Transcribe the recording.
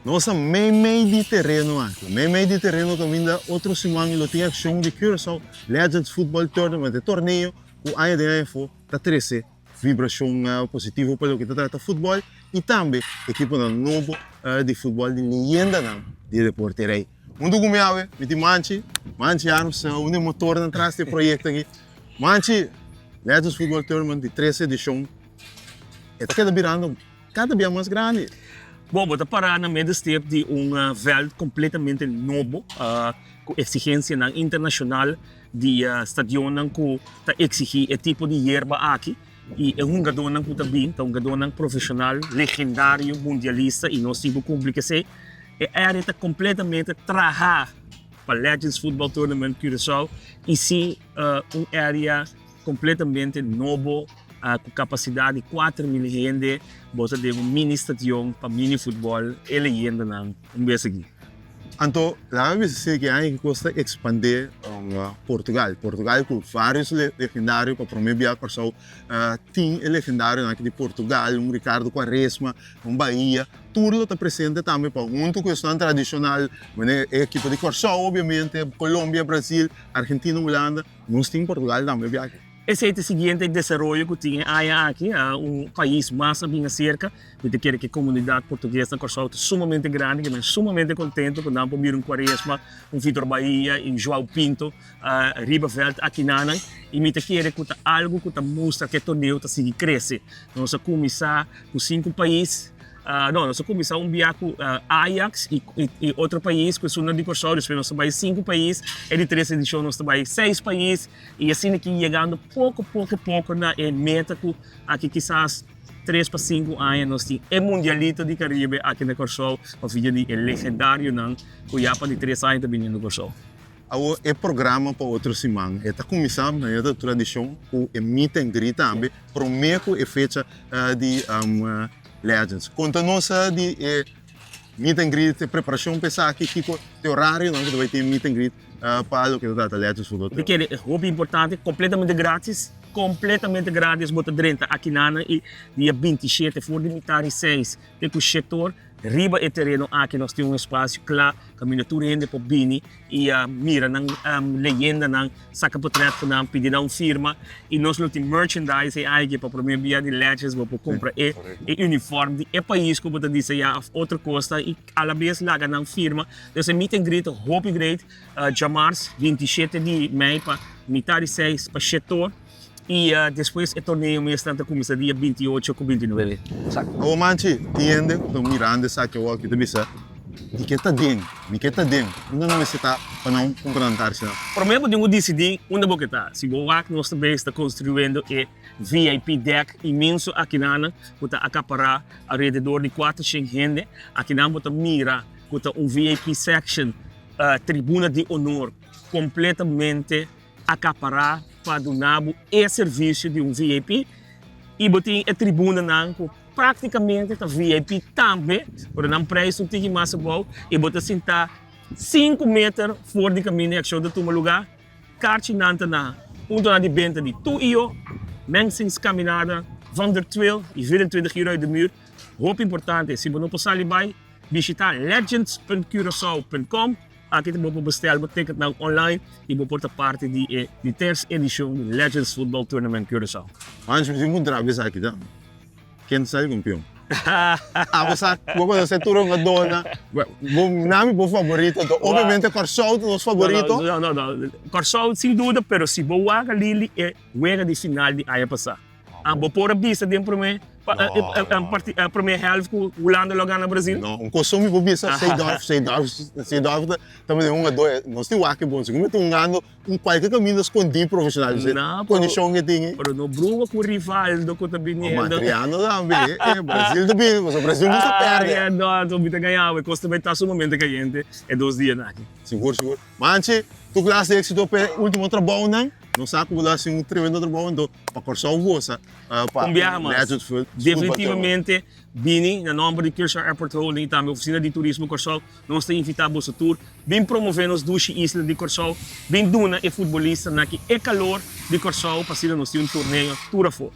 Nossa meio de terreno aqui. Meio de terreno também dá outro semana e tem ação de Curaçao Legends Football Tournament, torneio, o AEDF está 13 vibração positiva para o que trata futebol e também equipe novo de futebol de leyenda de deporte rei. Mundo como é, me manche anos, um motor atrás desse projeto aqui. Manche Legends Football Tournament de 13 edição. É cada vez mais grande. Bom, vou parar na meio de veld completamente novo, com exigência internacional de estadion que exige o tipo de hierba aqui. E é um gadonang que também, um gadonang profissional, legendário, mundialista, e nós temos que ser. A área está completamente trabalhada para Legends Football Tournament Curaçao e sim uma área completamente nova, com capacidade de 4.000 gente, você tem mini estadion para mini futebol e leyenda não, mês aqui. Então, lá me dizer que aí custa expandir Portugal. Portugal com vários legendários para promover a Curaçao. Tem legendário aqui de Portugal, Ricardo Quaresma, Bahia. Tudo está presente também para uma questão tradicional, a equipe de Curaçao, obviamente, Colômbia, Brasil, Argentina, Holanda. Nós temos Portugal também aqui. Esse é o seguinte desenvolvimento que tinha aqui, país mais bem cerca, porque quer que a comunidade portuguesa Curaçao é sumamente grande, que é sumamente contente com o Miron Quaresma, Vitor Bahia, João Pinto, Ribaveld, aqui nana, e me quer que algo que mostra que o torneio está seguindo crescer. Nós começar com 5 países. Nós começamos com Ajax e outro país, que são de Curaçao, nós temos 5 países, e de 3 edições nós temos 6 países, e assim aqui chegando pouco na meta que aqui quizás 3 para 5 anos nós temos o Mundialito de Caribe aqui na Curaçao, o filho de legendário, que já para de 3 anos também no Curaçao. O programa para outro semana. Está começando na tradição, com o meet and greet também, para o meio e fecha de Legends. Conta-nos de meet and greet, preparação, pensar aqui o horário, que vai ter meet and greet para o que trata Legends Football. Porque é muito importante, completamente grátis, bota dentro aqui na e dia 27, for de militar 6, tem o setor, riba e terreno aqui nós temos espaço claro, caminhatura ainda para Bini e mira na leyenda na saca portreto na pedir uma firma e nós não temos merchandise e aí para promover via de Legends para comprar e uniforme e país como eu disse já outra coisa e à vez lá na firma então meet and greet hope great Jamars 27 de maio para militar 6 para setor e depois o torneio mesmo começa dia 28 com 29. O manche entende, o mirando sabe o que também sabe. E que está dentro, não necessita para não compreender-se. Primeiro de decidir onde vou estar. Se vou aqui nós também está construindo o VIP deck imenso aqui na que está acaparar ao redor de 400 gente. Aqui na que mira que está VIP section, tribuna de honor completamente acaparar para donar o serviço de VIP e botar a tribuna que praticamente está VIP também, por um preço que mais bom e botar sentar 5 metros fora do caminho de ação de todo lugar, cartinante na ponto de venda de tu e eu, mensens caminhada, van der Twil e 24 euro de muur. Muito importante, se você não passar ali, visitar legends.curaçao.com. Aqui você pode bestel o ticket online e você pode parte de terceira edição do Legends Football Tournament Curaçao. Mas você muito trabalho aqui, tá? Quem sabe campeão? Você turou uma dona, nome meu favorito, obviamente Curaçao é nosso favorito. Não, Curaçao sem dúvida, mas se você joga ali é o de final de ano passado. Vou pôr a vista dentro para mim. A primeira half que o Holanda logo no Brasil? Não, costume por isso, sei dúvida, também nós temos aqui bom, como tem ano qualquer caminho escondido profissional, condição que tem. Mas não bruga com o rival do que também. Madriano também, Brasil também, mas o Brasil não se perde. Não, tu vai ganhar, o custo vai estar sumamente caliente, é 2 dias aqui. Seguro. Manche, tu classe de êxito para o último trabalho, não? Não sabe como lá um tremendo trabalho, então para Curaçao gosta, para definitivamente, Bini, na nome de Curaçao Airport Holding, também a oficina de turismo Curaçao, nós temos invitado a tour, bem promovendo as 2 islas de Curaçao, bem duna e futebolista, que é calor de Curaçao, para ser nós um torneio, tour a fora.